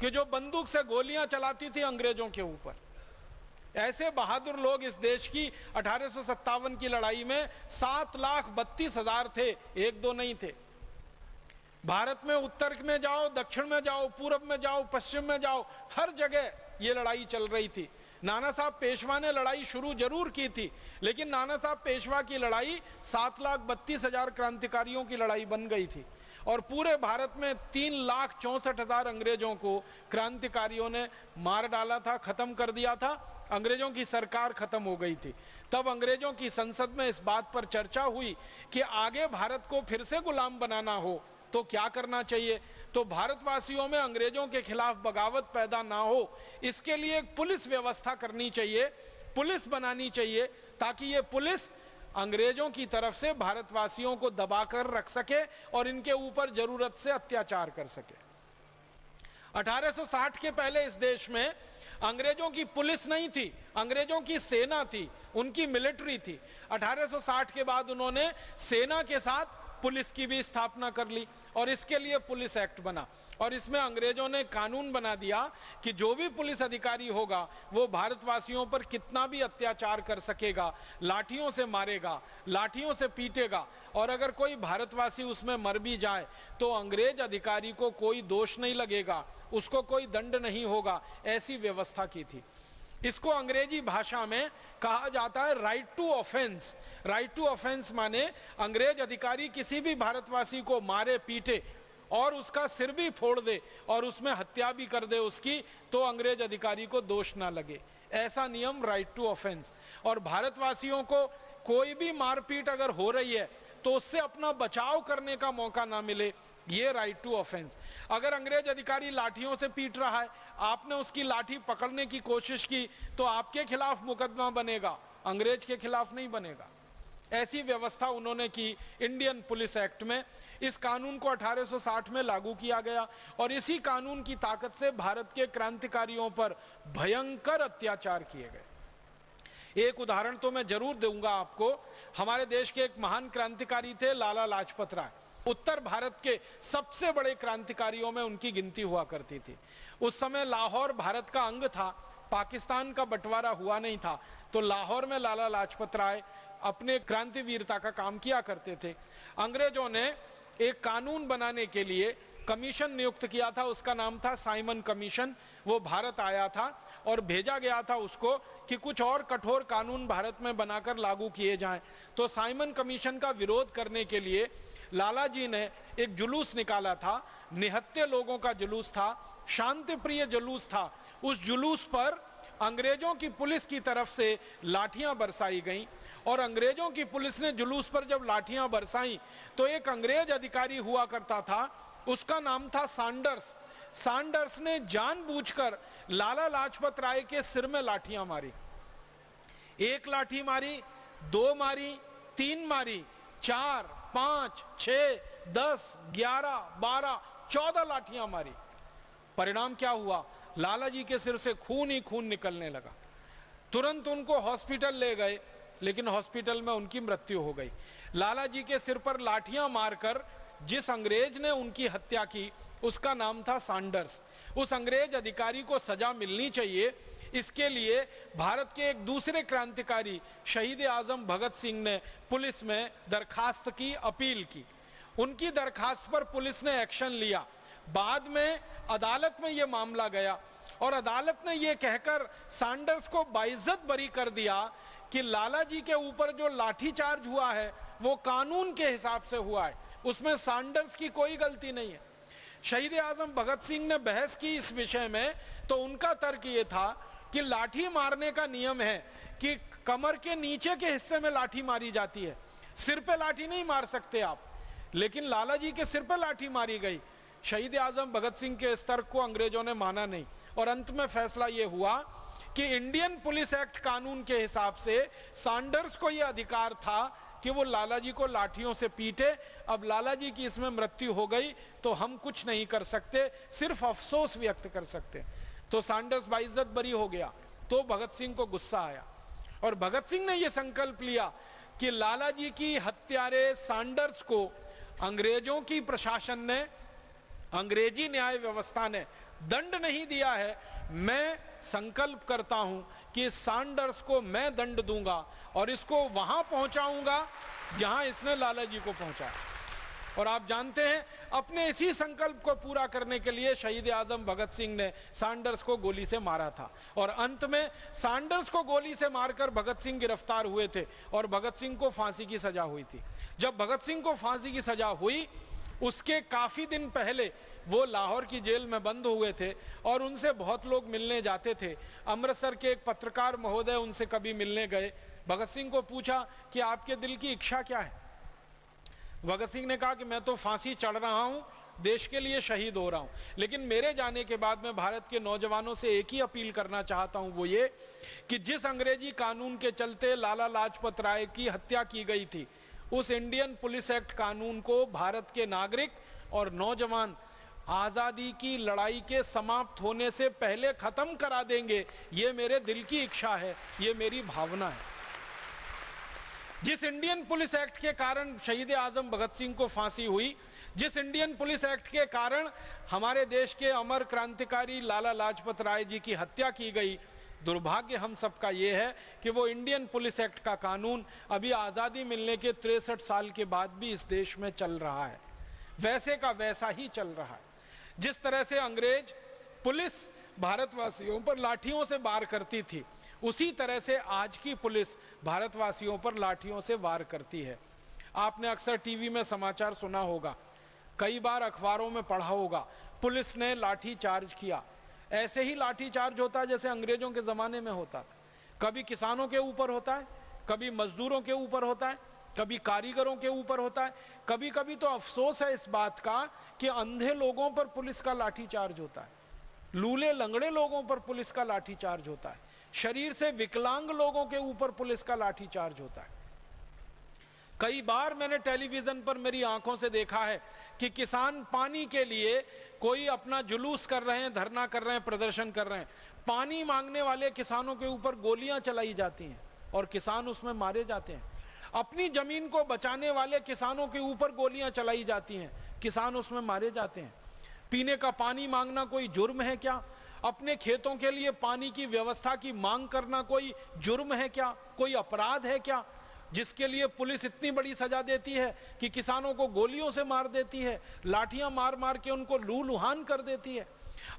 कि जो बंदूक से गोलियां चलाती थी अंग्रेजों के ऊपर। ऐसे बहादुर लोग इस देश की 1857 की लड़ाई में 7,32,000 थे, एक दो नहीं थे। भारत में उत्तर में जाओ, दक्षिण में जाओ, पूरब में जाओ, पश्चिम में जाओ, हर जगह ये लड़ाई चल रही थी। नाना साहब पेशवा ने लड़ाई शुरू जरूर की थी, लेकिन नाना साहब पेशवा की लड़ाई 7,32,000 क्रांतिकारियों की लड़ाई बन गई थी और पूरे भारत में 3,64,000 अंग्रेजों को क्रांतिकारियों ने मार डाला था, खत्म कर दिया था। अंग्रेजों की सरकार खत्म हो गई थी। तब अंग्रेजों की संसद में इस बात पर चर्चा हुई कि आगे भारत को फिर से गुलाम बनाना हो तो क्या करना चाहिए। तो भारतवासियों में अंग्रेजों के खिलाफ बगावत पैदा ना हो, इसके लिए एक पुलिस व्यवस्था करनी चाहिए, पुलिस बनानी चाहिए, ताकि ये पुलिस अंग्रेजों की तरफ से भारतवासियों को दबाकर रख सके और इनके ऊपर जरूरत से अत्याचार कर सके। 1860 के पहले इस देश में अंग्रेजों की पुलिस नहीं थी, अंग्रेजों की सेना थी, उनकी मिलिट्री थी। 1860 के बाद उन्होंने सेना के साथ पुलिस की भी स्थापना कर ली और इसके लिए पुलिस एक्ट बना और इसमें अंग्रेजों ने कानून बना दिया कि जो भी पुलिस अधिकारी होगा वो भारतवासियों पर कितना भी अत्याचार कर सकेगा, लाठियों से मारेगा, लाठियों से पीटेगा और अगर कोई भारतवासी उसमें मर भी जाए तो अंग्रेज अधिकारी को कोई दोष नहीं लगेगा, उसको कोई दंड नहीं होगा। ऐसी व्यवस्था की थी। इसको अंग्रेजी भाषा में कहा जाता है right to offence. Right to offence माने अंग्रेज अधिकारी किसी भी भारतवासी को मारे, पीटे और उसका सिर भी फोड़ दे और उसमें हत्या भी कर दे उसकी, तो अंग्रेज अधिकारी को दोष ना लगे। ऐसा नियम राइट टू ऑफेंस। और भारतवासियों को कोई भी मारपीट अगर हो रही है तो उससे अपना बचाव करने का मौका ना मिले, ये राइट टू ऑफेंस। अगर अंग्रेज अधिकारी लाठियों से पीट रहा है, आपने उसकी लाठी पकड़ने की कोशिश की तो आपके खिलाफ मुकदमा बनेगा, अंग्रेज के खिलाफ नहीं बनेगा। ऐसी व्यवस्था उन्होंने की इंडियन पुलिस एक्ट में। इस कानून को 1860 में लागू किया गया और इसी कानून की ताकत से भारत के क्रांतिकारियों पर भयंकर अत्याचार किए गए। एक उदाहरण तो मैं जरूर दूंगा आपको। हमारे देश के एक महान क्रांतिकारी थे लाला लाजपत राय। उत्तर भारत के सबसे बड़े क्रांतिकारियों में उनकी गिनती हुआ करती थी। उस समय लाहौर भारत का अंग था, पाकिस्तान का बंटवारा हुआ नहीं था, तो लाहौर में लाला लाजपत राय अपने क्रांतिवीरता का काम किया करते थे। अंग्रेजों ने एक कानून बनाने के लिए कमीशन नियुक्त किया था, उसका नाम था साइमन कमीशन। वो भारत आया था और भेजा गया था उसको कि कुछ और कठोर कानून भारत में बनाकर लागू किए जाएं। तो साइमन कमीशन का विरोध करने के लिए लाला जी ने एक जुलूस निकाला था, निहत्थे लोगों का जुलूस था, शांति प्रिय जुलूस था। उस जुलूस पर अंग्रेजों की पुलिस की तरफ से लाठियां बरसाई गईं और अंग्रेजों की पुलिस ने जुलूस पर जब लाठियां बरसाई तो एक अंग्रेज अधिकारी हुआ करता था, उसका नाम था सैंडर्स। सैंडर्स ने जानबूझकर लाला लाजपत राय के सिर में लाठियां मारी। एक लाठी मारी, दो मारी, तीन मारी, 4, 5, 6, 10, 11, 12, 14 लाठियां मारी। परिणाम क्या हुआ? लाला जी के सिर से खून ही खून निकलने लगा। तुरंत उनको हॉस्पिटल ले गए, लेकिन हॉस्पिटल में उनकी मृत्यु हो गई। लाला जी के सिर पर लाठियां मारकर जिस अंग्रेज ने उनकी हत्या की उसका नाम था सैंडर्स। उस अंग्रेज अधिकारी को सजा मिलनी चाहिए, इसके लिए भारत के एक दूसरे क्रांतिकारी शहीद आजम भगत सिंह ने पुलिस में दरखास्त की, अपील की। उनकी दरखास्त पर पुलिस ने एक्शन लिया। बाद में अदालत में यह मामला गया और अदालत ने यह कहकर सैंडर्स को बाइज्जत बरी कर दिया कि लाला जी के ऊपर जो लाठीचार्ज हुआ है वो कानून के हिसाब से हुआ है, उसमें सैंडर्स की कोई गलती नहीं है। शहीद आजम भगत सिंह ने बहस की इस विषय में, तो उनका तर्क ये था कि लाठी मारने का नियम है कि कमर के नीचे के हिस्से में लाठी मारी जाती है, सिर पे लाठी नहीं मार सकते आप। लेकिन लाला जी के सिर पे लाठी मारी गई। शहीद आजम भगत सिंह के इस तर्क को अंग्रेजों ने माना नहीं और अंत में फैसला यह हुआ कि इंडियन पुलिस एक्ट कानून के हिसाब से सैंडर्स को यह अधिकार था कि वो लाला जी को लाठियों से पीटे। अब लाला जी की इसमें मृत्यु हो गई तो हम कुछ नहीं कर सकते, सिर्फ अफसोस व्यक्त कर सकते। तो सैंडर्स बाइज्जत बरी हो गया। तो भगत सिंह को गुस्सा आया और भगत सिंह ने यह संकल्प लिया कि लाला जी की हत्यारे सैंडर्स को अंग्रेजों की प्रशासन ने, अंग्रेजी न्याय व्यवस्था ने दंड नहीं दिया है, मैं संकल्प करता हूं कि सैंडर्स को मैं दंड दूंगा और इसको वहां पहुंचाऊंगा जहां इसने लाला जी को पहुंचाया। और आप जानते हैं, अपने इसी संकल्प को पूरा करने के लिए शहीद आजम भगत सिंह ने सैंडर्स को गोली से मारा था और अंत में सैंडर्स को गोली से मारकर भगत सिंह गिरफ्तार हुए थे और भगत सिंह को फांसी की सजा हुई थी। जब भगत सिंह को फांसी की सजा हुई, उसके काफी दिन पहले वो लाहौर की जेल में बंद हुए थे और उनसे बहुत लोग मिलने जाते थे। अमृतसर के एक पत्रकार महोदय उनसे कभी मिलने गए। भगत सिंह को पूछा कि आपके दिल की इच्छा क्या है? भगत सिंह ने कहा कि मैं तो फांसी चढ़ रहा हूं, देश के लिए शहीद हो रहा हूं, लेकिन मेरे जाने के बाद मैं भारत के नौजवानों से एक ही अपील करना चाहता हूं, वो ये कि जिस अंग्रेजी कानून के चलते लाला लाजपत राय की हत्या की गई थी, उस इंडियन पुलिस एक्ट कानून को भारत के नागरिक और नौजवान आजादी की लड़ाई के समाप्त होने से पहले खत्म करा देंगे। ये मेरे दिल की इच्छा है, ये मेरी भावना है। जिस इंडियन पुलिस एक्ट के कारण शहीद आजम भगत सिंह को फांसी हुई, जिस इंडियन पुलिस एक्ट के कारण हमारे देश के अमर क्रांतिकारी लाला लाजपत राय जी की हत्या की गई, दुर्भाग्य हम सबका ये है कि वो इंडियन पुलिस एक्ट का कानून अभी आज़ादी मिलने के 63 साल के बाद भी इस देश में चल रहा है, वैसे का वैसा ही चल रहा है। जिस तरह से अंग्रेज पुलिस भारतवासियों पर लाठियों से वार करती थी, उसी तरह से आज की पुलिस भारतवासियों पर लाठियों से वार करती है। आपने अक्सर टीवी में समाचार सुना होगा, कई बार अखबारों में पढ़ा होगा, पुलिस ने लाठी चार्ज किया। ऐसे ही लाठी चार्ज होता है जैसे अंग्रेजों के जमाने में होता था। कभी किसानों के ऊपर होता है, कभी मजदूरों के ऊपर होता है, कभी कारीगरों के ऊपर होता है। कभी कभी तो अफसोस है इस बात का कि अंधे लोगों पर पुलिस का लाठी चार्ज होता है, लूले लंगड़े लोगों पर पुलिस का लाठी चार्ज होता है, शरीर से विकलांग लोगों के ऊपर पुलिस का लाठी चार्ज होता है। कई बार मैंने टेलीविजन पर मेरी आंखों से देखा है कि किसान पानी के लिए कोई अपना जुलूस कर रहे हैं, धरना कर रहे हैं, प्रदर्शन कर रहे हैं, पानी मांगने वाले किसानों के ऊपर गोलियां चलाई जाती हैं और किसान उसमें मारे जाते हैं। अपनी जमीन को बचाने वाले किसानों के ऊपर गोलियां चलाई जाती हैं, किसान उसमें मारे जाते हैं। पीने का पानी मांगना कोई जुर्म है क्या? अपने खेतों के लिए पानी की व्यवस्था की मांग करना कोई जुर्म है क्या? कोई अपराध है क्या, जिसके लिए पुलिस इतनी बड़ी सजा देती है कि किसानों को गोलियों से मार देती है, लाठियां मार मार के उनको लूलुहान कर देती है?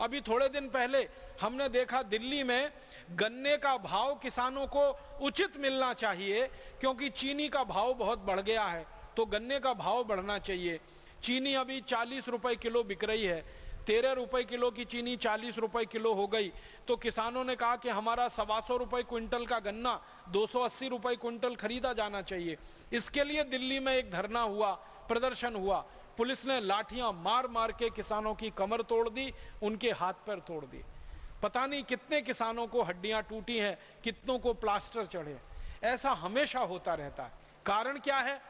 अभी थोड़े दिन पहले हमने देखा दिल्ली में गन्ने का भाव किसानों को उचित मिलना चाहिए, क्योंकि चीनी का भाव बहुत बढ़ गया है, तो गन्ने का भाव बढ़ना चाहिए। चीनी अभी 40 रुपए किलो बिक रही है, 13 रुपए किलो की चीनी 40 रुपए किलो हो गई। तो किसानों ने कहा कि हमारा 125 रुपए क्विंटल का गन्ना 280 रुपए क्विंटल खरीदा जाना चाहिए। इसके लिए दिल्ली में एक धरना हुआ, प्रदर्शन हुआ। पुलिस ने लाठियां मार मार के किसानों की कमर तोड़ दी, उनके हाथ पैर तोड़ दिए। पता नहीं कितने किसानों को हड्डियां टूटी हैं, कितनों को प्लास्टर चढ़े। ऐसा हमेशा होता रहता है। कारण क्या है?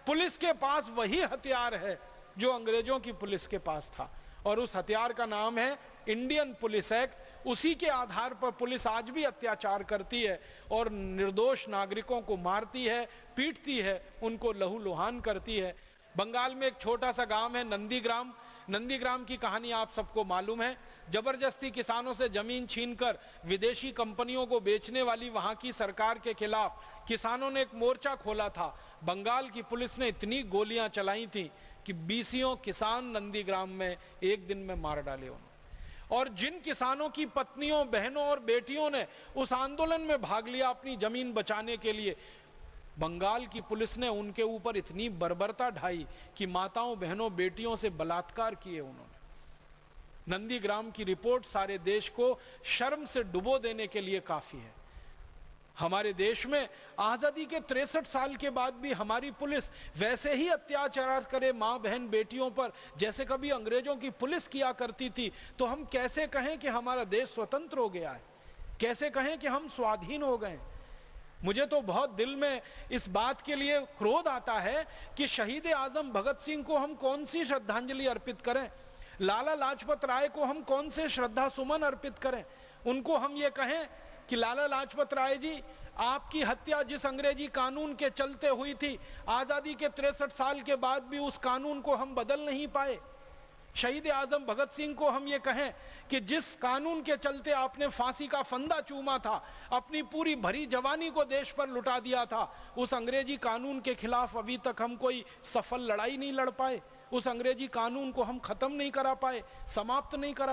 पुलिस के पास वही हथियार है जो अंग्रेजों की पुलिस के पास था, और उस हथियार का नाम है इंडियन पुलिस एक्ट। उसी के आधार पर पुलिस आज भी अत्याचार करती है और निर्दोष नागरिकों को मारती है, पीटती है, उनको लहूलुहान करती है। बंगाल में एक छोटा सा गांव है नंदीग्राम। नंदीग्राम की कहानी आप सबको मालूम है। जबरदस्ती किसानों से जमीन छीनकर विदेशी कंपनियों को बेचने वाली वहां की सरकार के खिलाफ किसानों ने एक मोर्चा खोला था। बंगाल की पुलिस ने इतनी गोलियां चलाई थी कि 20 किसान नंदीग्राम में एक दिन में मार डाले उन्होंने। और जिन किसानों की पत्नियों, बहनों और बेटियों ने उस आंदोलन में भाग लिया अपनी जमीन बचाने के लिए, बंगाल की पुलिस ने उनके ऊपर इतनी बर्बरता ढाई कि माताओं, बहनों, बेटियों से बलात्कार किए उन्होंने। नंदीग्राम की रिपोर्ट सारे देश को शर्म से डुबो देने के लिए काफी है। हमारे देश में आजादी के 63 साल के बाद भी हमारी पुलिस वैसे ही अत्याचार करे मां, बहन, बेटियों पर जैसे कभी अंग्रेजों की पुलिस किया करती थी, तो हम कैसे कहें कि हमारा देश स्वतंत्र हो गया है? कैसे कहें कि हम स्वाधीन हो गए? मुझे तो बहुत दिल में इस बात के लिए क्रोध आता है कि शहीद आजम भगत सिंह को हम कौन सी श्रद्धांजलि अर्पित करें, लाला लाजपत राय को हम कौन से श्रद्धा सुमन अर्पित करें। उनको हम ये कहें कि लाला लाजपत राय जी, आपकी हत्या जिस अंग्रेजी कानून के चलते हुई थी, आजादी के 63 साल के बाद भी उस कानून को हम बदल नहीं पाए। शहीद आजम भगत सिंह को हम ये कहें कि जिस कानून के चलते आपने फांसी का फंदा चूमा था, अपनी पूरी भरी जवानी को देश पर लुटा दिया था, उस अंग्रेजी कानून के खिलाफ अभी तक हम कोई सफल लड़ाई नहीं लड़ पाए, उस अंग्रेजी कानून को हम खत्म नहीं करा पाए, समाप्त नहीं करा